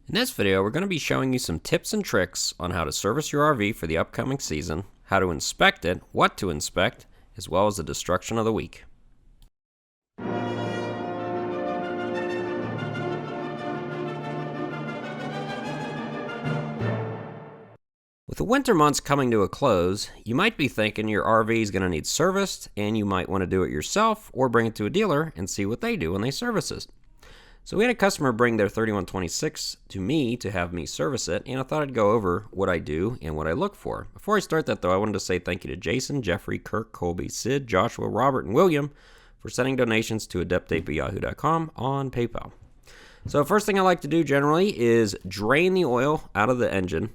In this video, we're going to be showing you some tips and tricks on how to service your RV for the upcoming season, how to inspect it, what to inspect, as well as the destruction of the week. With the winter months coming to a close, you might be thinking your RV is going to need serviced, and you might want to do it yourself or bring it to a dealer and see what they do when they service it. So we had a customer bring their 3126 to me to have me service it, and I thought I'd go over what I do and what I look for. Before I start that though, I wanted to say thank you to Jason, Jeffrey, Kirk, Colby, Sid, Joshua, Robert, and William for sending donations to adeptape@yahoo.com on PayPal. So first thing I like to do generally is drain the oil out of the engine,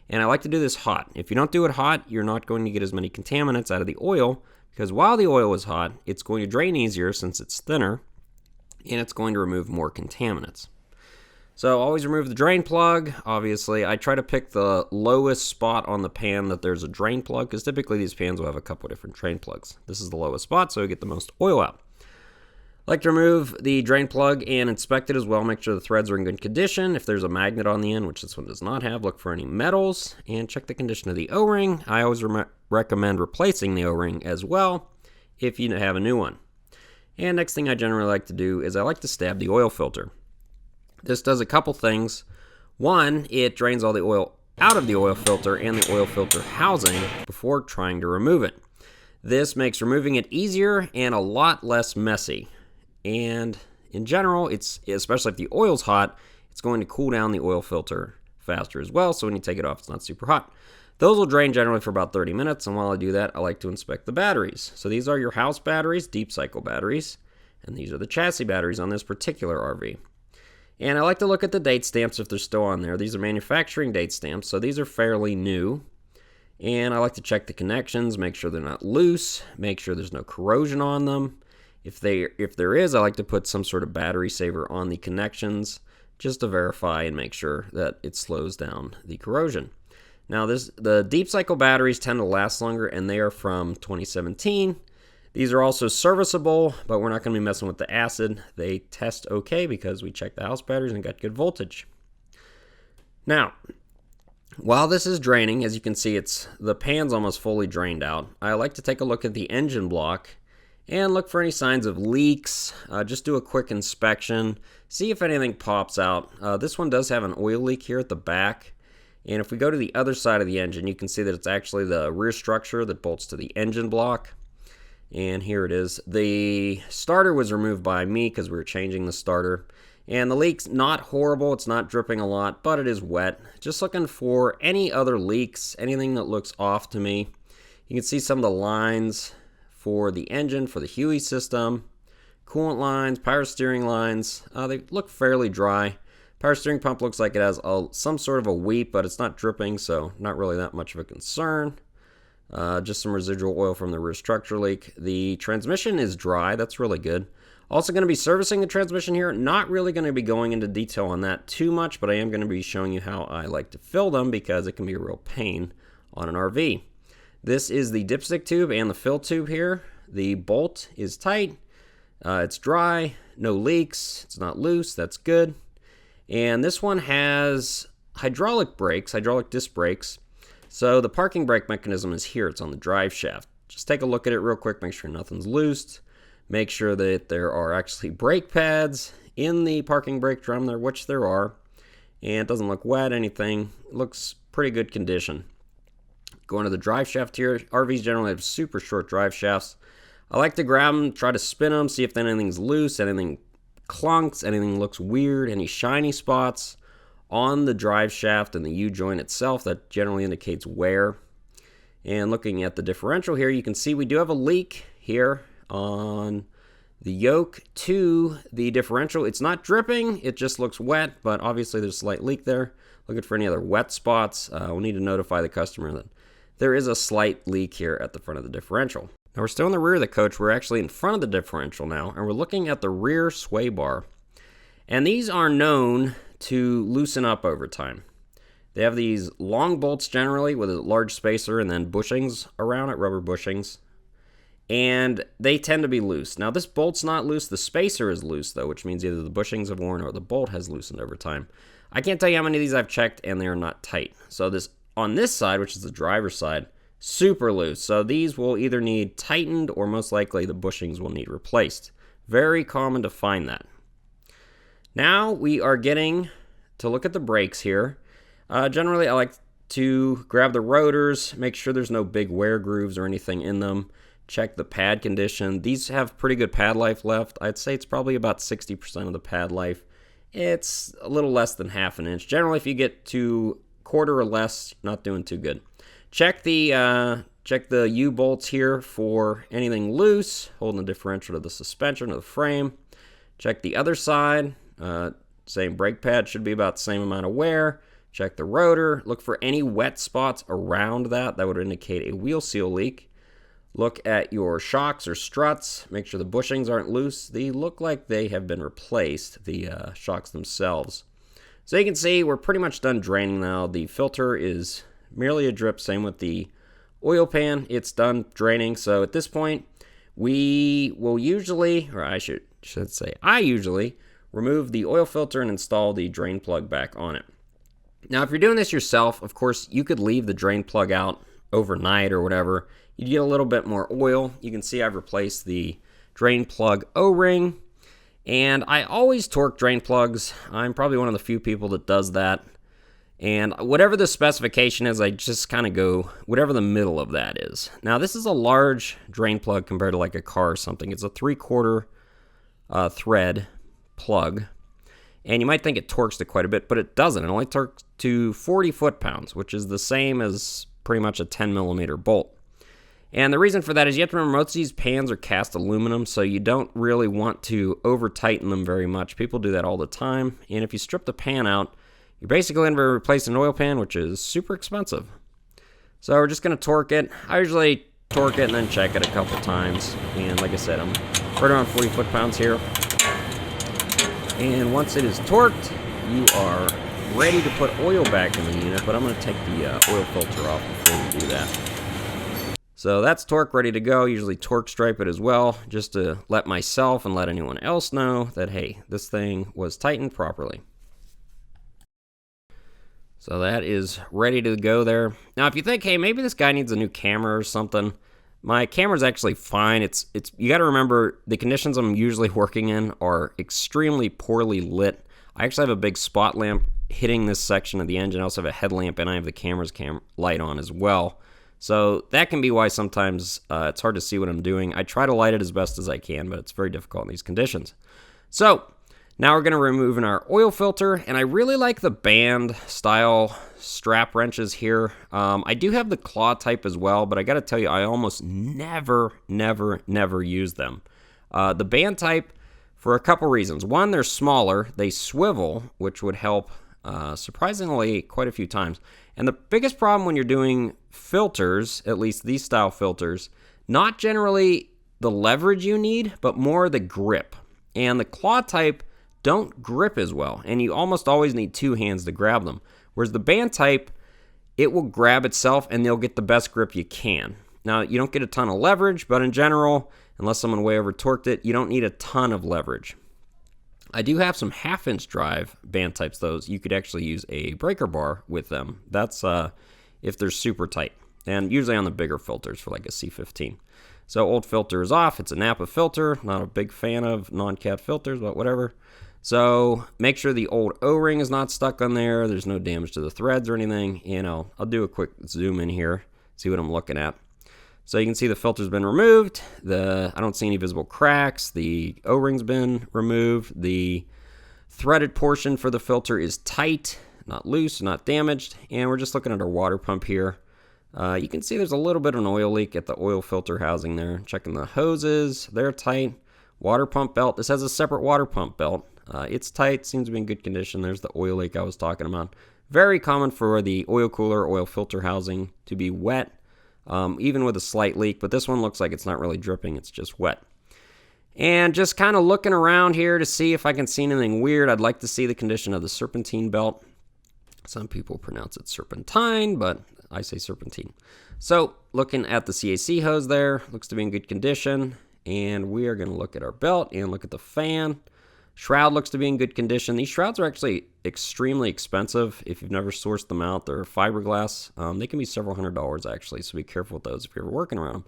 and I like to do this hot. If you don't do it hot, you're not going to get as many contaminants out of the oil, because while the oil is hot, it's going to drain easier since it's thinner, and it's going to remove more contaminants. So always remove the drain plug. Obviously, I try to pick the lowest spot on the pan that there's a drain plug, because typically these pans will have a couple different drain plugs. This is the lowest spot, so we get the most oil out. I like to remove the drain plug and inspect it as well. Make sure the threads are in good condition. If there's a magnet on the end, which this one does not have, look for any metals and check the condition of the O-ring. I always recommend replacing the O-ring as well if you have a new one. And next thing I generally like to do is I like to stab the oil filter. This does a couple things. One, it drains all the oil out of the oil filter and the oil filter housing before trying to remove it. This makes removing it easier and a lot less messy. And in general, especially if the oil's hot, it's going to cool down the oil filter faster as well, so when you take it off, it's not super hot. Those will drain generally for about 30 minutes, and while I do that, I like to inspect the batteries. So these are your house batteries, deep cycle batteries, and these are the chassis batteries on this particular RV. And I like to look at the date stamps if they're still on there. These are manufacturing date stamps, so these are fairly new. And I like to check the connections, make sure they're not loose, make sure there's no corrosion on them. If there is, I like to put some sort of battery saver on the connections just to verify and make sure that it slows down the corrosion. Now, the deep cycle batteries tend to last longer, and they are from 2017. These are also serviceable, but we're not going to be messing with the acid. They test okay because we checked the house batteries and got good voltage. Now, while this is draining, as you can see, the pan's almost fully drained out. I like to take a look at the engine block and look for any signs of leaks. Just do a quick inspection, see if anything pops out. This one does have an oil leak here at the back. And if we go to the other side of the engine, you can see that it's actually the rear structure that bolts to the engine block. And here it is. The starter was removed by me because we were changing the starter. And the leak's not horrible. It's not dripping a lot, but it is wet. Just looking for any other leaks, anything that looks off to me. You can see some of the lines for the engine, for the Huey system. Coolant lines, power steering lines. They look fairly dry. Power steering pump looks like it has some sort of a weep, but it's not dripping, so not really that much of a concern. Just some residual oil from the rear structure leak. The transmission is dry. That's really good. Also going to be servicing the transmission here. Not really going to be going into detail on that too much, but I am going to be showing you how I like to fill them because it can be a real pain on an RV. This is the dipstick tube and the fill tube here. The bolt is tight. It's dry. No leaks. It's not loose. That's good. And this one has hydraulic disc brakes. So the parking brake mechanism is here. It's on the drive shaft. Just take a look at it real quick. Make sure nothing's loose. Make sure that there are actually brake pads in the parking brake drum there, which there are. And it doesn't look wet, anything. It looks pretty good condition. Going to the drive shaft here. RVs generally have super short drive shafts. I like to grab them, try to spin them, see if anything's loose, anything clunks, anything looks weird, any shiny spots on the drive shaft and the U-joint itself. That generally indicates wear. And looking at the differential here, you can see we do have a leak here on the yoke to the differential. It's not dripping, it just looks wet, but obviously there's a slight leak there. Looking for any other wet spots. We'll need to notify the customer that there is a slight leak here at the front of the differential. Now we're still in the rear of the coach. We're actually in front of the differential now, and we're looking at the rear sway bar. And these are known to loosen up over time. They have these long bolts generally with a large spacer and then bushings around it, rubber bushings. And they tend to be loose. Now this bolt's not loose. The spacer is loose though, which means either the bushings have worn or the bolt has loosened over time. I can't tell you how many of these I've checked and they are not tight. So this on this side, which is the driver's side, super loose. So these will either need tightened or most likely the bushings will need replaced. Very common to find that. Now we are getting to look at the brakes here. Generally, I like to grab the rotors, make sure there's no big wear grooves or anything in them. Check the pad condition. These have pretty good pad life left. I'd say it's probably about 60% of the pad life. It's a little less than half an inch. Generally, if you get to quarter or less, not doing too good. Check the U-bolts here for anything loose, holding the differential to the suspension or the frame. Check the other side. Same brake pad, should be about the same amount of wear. Check the rotor. Look for any wet spots around that. That would indicate a wheel seal leak. Look at your shocks or struts. Make sure the bushings aren't loose. They look like they have been replaced, the shocks themselves. So you can see we're pretty much done draining now. The filter is merely a drip. Same with the oil pan. It's done draining. So at this point, we will usually, or I should say, I usually remove the oil filter and install the drain plug back on it. Now, if you're doing this yourself, of course, you could leave the drain plug out overnight or whatever. You get a little bit more oil. You can see I've replaced the drain plug O-ring. And I always torque drain plugs. I'm probably one of the few people that does that. And whatever the specification is, I just kind of go whatever the middle of that is. Now, this is a large drain plug compared to like a car or something. It's a 3/4 thread plug. And you might think it torques to quite a bit, but it doesn't. It only torques to 40 foot-pounds, which is the same as pretty much a 10mm bolt. And the reason for that is you have to remember most of these pans are cast aluminum, so you don't really want to over-tighten them very much. People do that all the time. And if you strip the pan out, you're basically going to be replacing an oil pan, which is super expensive. So we're just going to torque it. I usually torque it and then check it a couple times. And like I said, I'm right around 40 foot-pounds here. And once it is torqued, you are ready to put oil back in the unit, but I'm going to take the oil filter off before we do that. So that's torque ready to go. Usually torque stripe it as well, just to let myself and let anyone else know that, hey, this thing was tightened properly. So that is ready to go there. Now, if you think, hey, maybe this guy needs a new camera or something, my camera's actually fine. It's you got to remember the conditions I'm usually working in are extremely poorly lit. I actually have a big spot lamp hitting this section of the engine. I also have a headlamp, and I have the camera's light on as well. So that can be why sometimes it's hard to see what I'm doing. I try to light it as best as I can, but it's very difficult in these conditions. So now we're going to remove our oil filter, and I really like the band style strap wrenches here. I do have the claw type as well, but I got to tell you, I almost never use them. The band type, for a couple reasons. One, they're smaller. They swivel, which would help surprisingly quite a few times. And the biggest problem when you're doing filters, at least these style filters, not generally the leverage you need, but more the grip. And the claw type don't grip as well, and you almost always need two hands to grab them. Whereas the band type, it will grab itself and they'll get the best grip you can. Now, you don't get a ton of leverage, but in general, unless someone way over torqued it, you don't need a ton of leverage. I do have some half-inch drive band types, those. You could actually use a breaker bar with them. That's if they're super tight, and usually on the bigger filters for like a C15. So old filter is off. It's a Napa filter. Not a big fan of non-cat filters, but whatever. So make sure the old O-ring is not stuck on there. There's no damage to the threads or anything. I'll do a quick zoom in here, see what I'm looking at. So you can see the filter's been removed. I don't see any visible cracks. The O-ring's been removed. The threaded portion for the filter is tight, not loose, not damaged. And we're just looking at our water pump here. You can see there's a little bit of an oil leak at the oil filter housing there. Checking the hoses, they're tight. Water pump belt, this has a separate water pump belt. It's tight, seems to be in good condition. There's the oil leak I was talking about. Very common for the oil cooler, oil filter housing to be wet, even with a slight leak, but this one looks like it's not really dripping, it's just wet. And just kind of looking around here to see if I can see anything weird. I'd like to see the condition of the serpentine belt. Some people pronounce it serpentine, but I say serpentine. So looking at the CAC hose there, looks to be in good condition. And we are going to look at our belt and look at the fan. Shroud looks to be in good condition. These shrouds are actually extremely expensive. If you've never sourced them out, they're fiberglass. They can be several $100s actually, so be careful with those if you're ever working around them.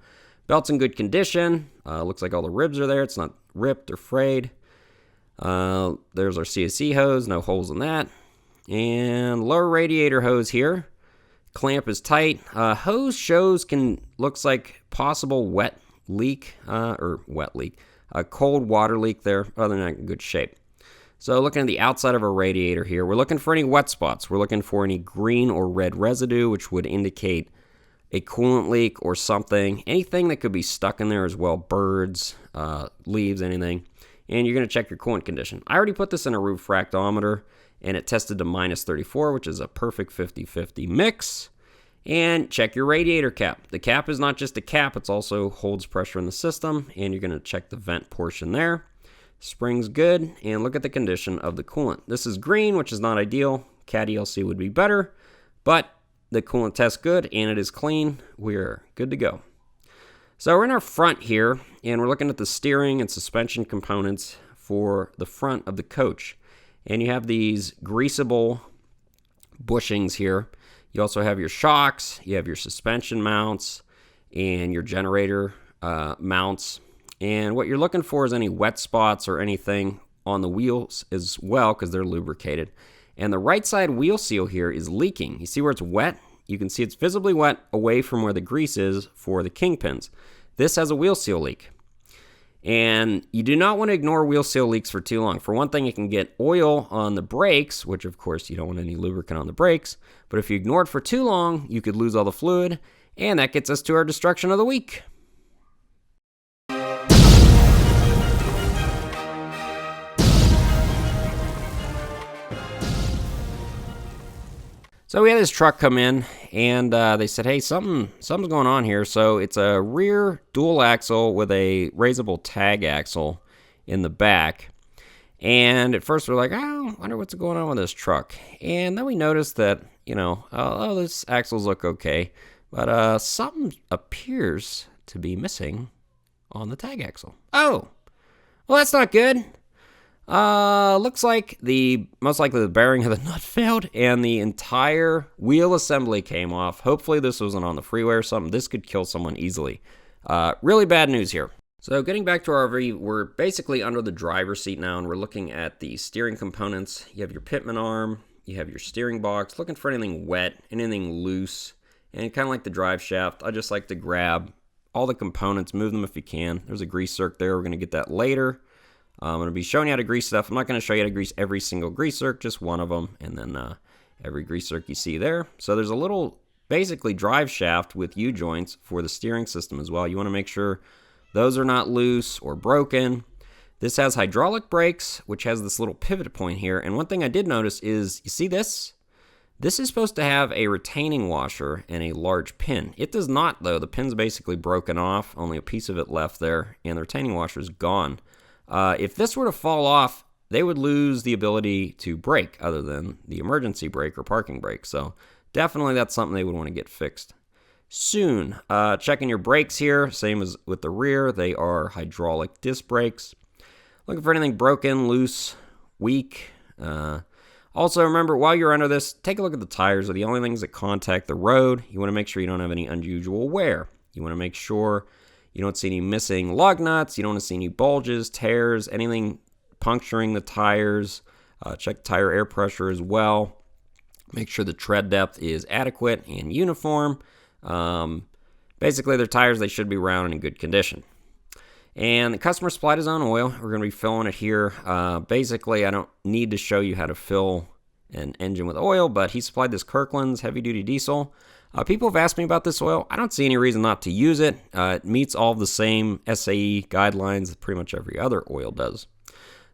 Belt's in good condition. Looks like all the ribs are there. It's not ripped or frayed. There's our CSC hose, no holes in that. And lower radiator hose here. Clamp is tight. Hose shows looks like possible wet leak, a cold water leak there. Other than that, in good shape. So looking at the outside of our radiator here, we're looking for any wet spots. We're looking for any green or red residue, which would indicate a coolant leak or something. Anything that could be stuck in there as well, birds, leaves, anything. And you're going to check your coolant condition. I already put this in a refractometer, and it tested to minus 34, which is a perfect 50-50 mix. And check your radiator cap. The cap is not just a cap, it also holds pressure in the system, and you're going to check the vent portion there. Spring's good, and look at the condition of the coolant. This is green, which is not ideal. CAT ELC would be better, but the coolant tests good, and it is clean. We're good to go. So we're in our front here, and we're looking at the steering and suspension components for the front of the coach. And you have these greasable bushings here. You also have your shocks, you have your suspension mounts, and your generator mounts. And what you're looking for is any wet spots or anything on the wheels as well, because they're lubricated. And the right side wheel seal here is leaking. You see where it's wet? You can see it's visibly wet away from where the grease is for the kingpins. This has a wheel seal leak. And you do not want to ignore wheel seal leaks for too long. For one thing, it can get oil on the brakes, which of course you don't want any lubricant on the brakes. But if you ignore it for too long, you could lose all the fluid. And that gets us to our destruction of the week. So we had this truck come in, and they said, hey, something's going on here. So it's a rear dual axle with a raisable tag axle in the back. And at first we're like, oh, I wonder what's going on with this truck. And then we noticed that, this axles look okay. But something appears to be missing on the tag axle. Oh, well, that's not good. Looks like most likely the bearing of the nut failed and the entire wheel assembly came off. Hopefully this wasn't on the freeway or something. This could kill someone easily. Really bad news here. So getting back to our RV, we're basically under the driver's seat now, and we're looking at the steering components. You have your pitman arm, you have your steering box, looking for anything wet, anything loose, and kind of like the drive shaft, I just like to grab all the components, move them if you can. There's a grease zerk there. We're going to get that later. I'm going to be showing you how to grease stuff. I'm not going to show you how to grease every single grease zerk, just one of them, and then every grease zerk you see there. So there's a little, basically, drive shaft with U-joints for the steering system as well. You want to make sure those are not loose or broken. This has hydraulic brakes, which has this little pivot point here. And one thing I did notice is, you see this? This is supposed to have a retaining washer and a large pin. It does not, though. The pin's basically broken off, only a piece of it left there, and the retaining washer is gone. If this were to fall off, they would lose the ability to brake other than the emergency brake or parking brake. So definitely that's something they would want to get fixed soon. Checking your brakes here, same as with the rear. They are hydraulic disc brakes. Looking for anything broken, loose, weak. Also, remember, while you're under this, take a look at the tires. They're the only things that contact the road. You want to make sure you don't have any unusual wear. You want to make sure you don't see any missing lug nuts. You don't want to see any bulges, tears, anything puncturing the tires. Check tire air pressure as well. Make sure the tread depth is adequate and uniform. Basically, their tires, they should be round and in good condition. And the customer supplied his own oil. We're going to be filling it here. Basically, I don't need to show you how to fill an engine with oil, but he supplied this Kirkland's heavy-duty diesel. People have asked me about this oil. I don't see any reason not to use it. It meets all the same SAE guidelines that pretty much every other oil does.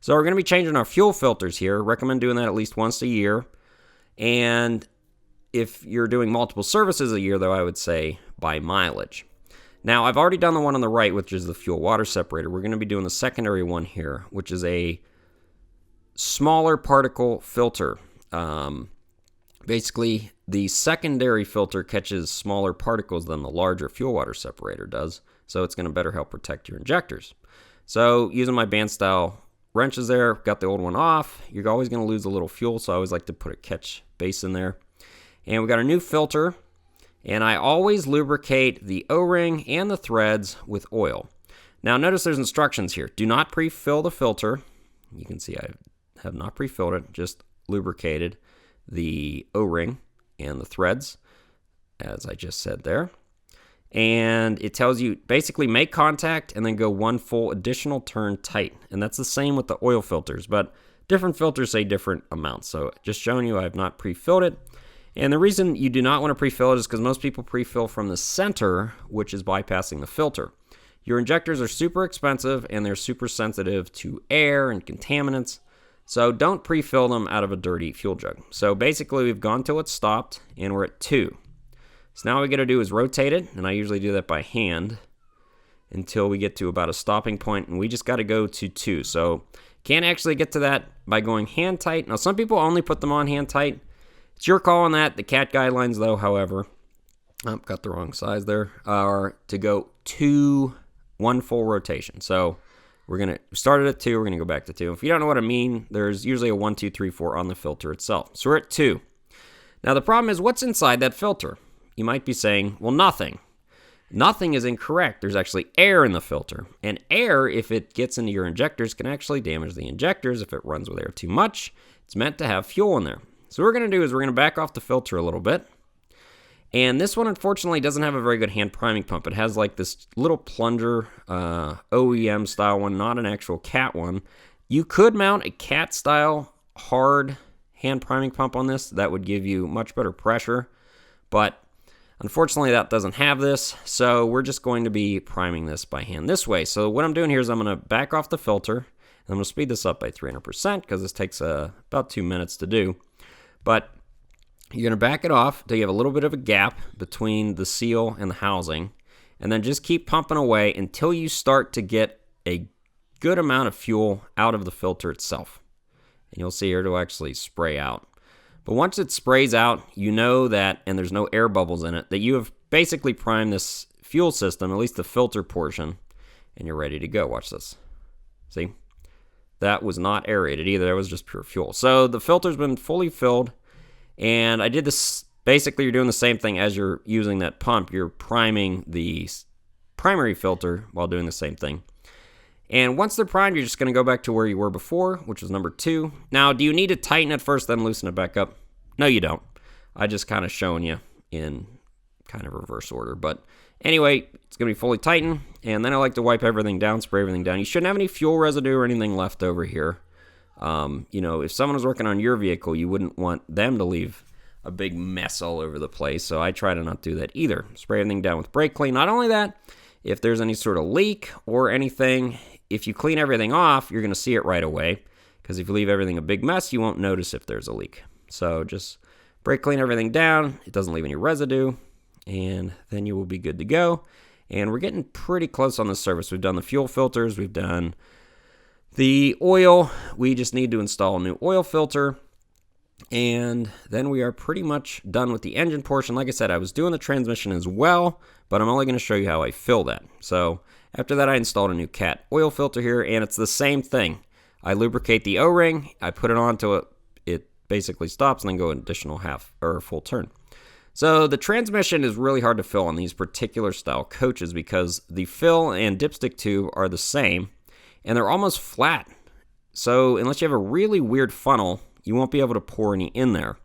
So we're going to be changing our fuel filters here. Recommend doing that at least once a year. And if you're doing multiple services a year, though, I would say by mileage. Now, I've already done the one on the right, which is the fuel water separator. We're going to be doing the secondary one here, which is a smaller particle filter. Basically, the secondary filter catches smaller particles than the larger fuel water separator does, so it's going to better help protect your injectors. So, using my band style wrenches there. Got the old one off. You're always going to lose a little fuel, so I always like to put a catch base in there. And we got a new filter, and I always lubricate the O-ring and the threads with oil. Now notice there's instructions here. Do not pre-fill the filter. You can see I have not pre-filled it, just lubricated the O-ring and the threads, as I just said there. And it tells you basically make contact and then go one full additional turn tight. And that's the same with the oil filters, but different filters say different amounts. So just showing you I have not pre-filled it. And the reason you do not want to pre-fill it is because most people pre-fill from the center, which is bypassing the filter. Your injectors are super expensive and they're super sensitive to air and contaminants. So don't pre-fill them out of a dirty fuel jug. So basically we've gone till it's stopped and we're at 2. So now all we got to do is rotate it, and I usually do that by hand until we get to about a stopping point, and we just got to go to 2. So can't actually get to that by going hand tight. Now some people only put them on hand tight. It's your call on that. The CAT guidelines though, however, got the wrong size there, are to go 2, 1 full rotation. So we're going to start it at 2, we're going to go back to 2. If you don't know what I mean, there's usually a 1, 2, 3, 4 on the filter itself. So we're at 2. Now the problem is what's inside that filter? You might be saying, well, nothing. Nothing is incorrect. There's actually air in the filter. And air, if it gets into your injectors, can actually damage the injectors if it runs with air too much. It's meant to have fuel in there. So what we're going to do is we're going to back off the filter a little bit. And this one, unfortunately, doesn't have a very good hand priming pump. It has like this little plunger OEM style one, not an actual CAT one. You could mount a CAT style hard hand priming pump on this. That would give you much better pressure. But unfortunately, that doesn't have this, so we're just going to be priming this by hand this way. So what I'm doing here is I'm going to back off the filter, and I'm going to speed this up by 300% because this takes about 2 minutes to do. But you're going to back it off until you have a little bit of a gap between the seal and the housing, and then just keep pumping away until you start to get a good amount of fuel out of the filter itself. And you'll see here it'll actually spray out. But once it sprays out, you know that, and there's no air bubbles in it, that you have basically primed this fuel system, at least the filter portion, and you're ready to go. Watch this. See? That was not aerated either. That was just pure fuel. So the filter's been fully filled, and I did this, basically you're doing the same thing as you're using that pump. You're priming the primary filter while doing the same thing. And once they're primed, you're just going to go back to where you were before, which was number 2. Now, do you need to tighten it first, then loosen it back up? No, you don't. I just kind of showing you in kind of reverse order. But anyway, it's going to be fully tightened. And then I like to wipe everything down, spray everything down. You shouldn't have any fuel residue or anything left over here. You know, if someone was working on your vehicle, you wouldn't want them to leave a big mess all over the place. So I try to not do that either. Spray everything down with brake clean. Not only that, if there's any sort of leak or anything, if you clean everything off, you're going to see it right away. Because if you leave everything a big mess, you won't notice if there's a leak. So just brake clean everything down. It doesn't leave any residue. And then you will be good to go. And we're getting pretty close on this service. We've done the fuel filters. We've done the oil. We just need to install a new oil filter. And then we are pretty much done with the engine portion. Like I said, I was doing the transmission as well, but I'm only going to show you how I fill that. So after that, I installed a new CAT oil filter here, and it's the same thing. I lubricate the O-ring, I put it on till it basically stops, and then go an additional half or full turn. So the transmission is really hard to fill on these particular style coaches because the fill and dipstick tube are the same, and they're almost flat. So unless you have a really weird funnel, you won't be able to pour any in there.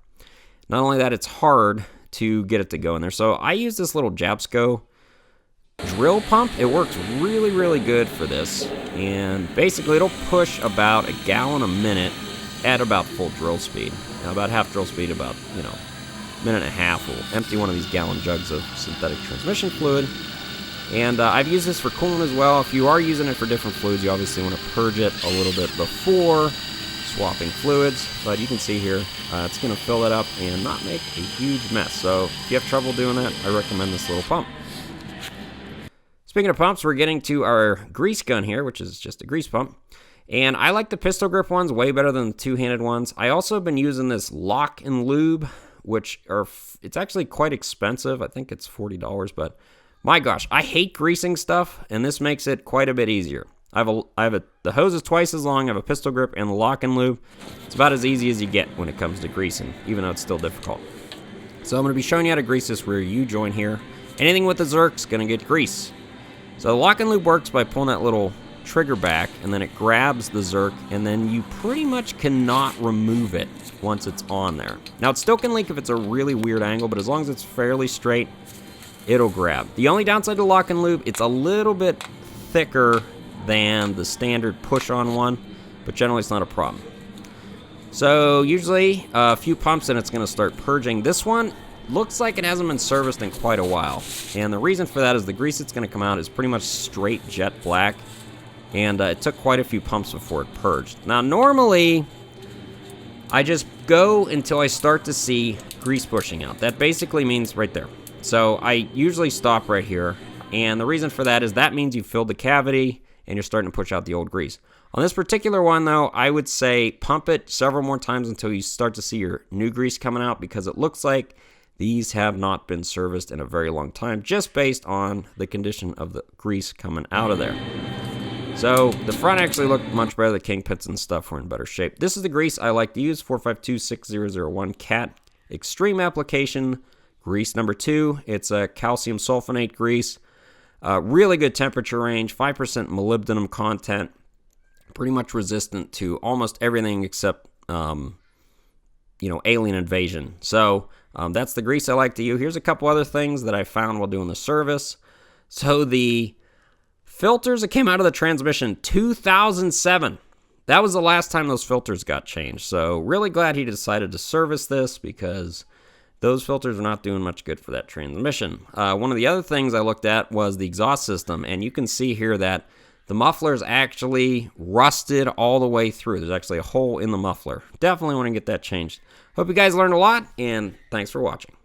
Not only that, it's hard to get it to go in there. So I use this little Jabsco drill pump. It works really, really good for this. And basically it'll push about a gallon a minute at about full drill speed. Now about half drill speed, about, minute and a half, will empty one of these gallon jugs of synthetic transmission fluid. And I've used this for coolant as well. If you are using it for different fluids, you obviously want to purge it a little bit before swapping fluids. But you can see here, it's going to fill it up and not make a huge mess. So if you have trouble doing that, I recommend this little pump. Speaking of pumps, we're getting to our grease gun here, which is just a grease pump. And I like the pistol grip ones way better than the two-handed ones. I also have been using this Lock and Lube, which it's actually quite expensive. I think it's $40, but my gosh, I hate greasing stuff, and this makes it quite a bit easier. The hose is twice as long. I have a pistol grip and the lock and lube. It's about as easy as you get when it comes to greasing, even though it's still difficult. So I'm going to be showing you how to grease this rear U-joint here. Anything with the Zerk's going to get grease. So the lock and lube works by pulling that little trigger back, and then it grabs the Zerk, and then you pretty much cannot remove it once it's on there. Now, it still can leak if it's a really weird angle, but as long as it's fairly straight, it'll grab. The only downside to lock and lube, it's a little bit thicker than the standard push-on one, but generally it's not a problem. So usually a few pumps and it's going to start purging. This one looks like it hasn't been serviced in quite a while, and the reason for that is the grease that's going to come out is pretty much straight jet black, and it took quite a few pumps before it purged. Now normally I just go until I start to see grease pushing out. That basically means right there. So I usually stop right here, and the reason for that is that means you filled the cavity and you're starting to push out the old grease. On this particular one though, I would say pump it several more times until you start to see your new grease coming out, because it looks like these have not been serviced in a very long time, just based on the condition of the grease coming out of there. So the front actually looked much better. The kingpins and stuff were in better shape. This is the grease I like to use, 4526001 CAT Extreme Application Grease number 2. It's a calcium sulfonate grease. Really good temperature range, 5% molybdenum content, pretty much resistant to almost everything except, alien invasion. So that's the grease I like to use. Here's a couple other things that I found while doing the service. So the filters that came out of the transmission, 2007. That was the last time those filters got changed. So really glad he decided to service this, because those filters are not doing much good for that transmission. One of the other things I looked at was the exhaust system, and you can see here that the muffler is actually rusted all the way through. There's actually a hole in the muffler. Definitely want to get that changed. Hope you guys learned a lot, and thanks for watching.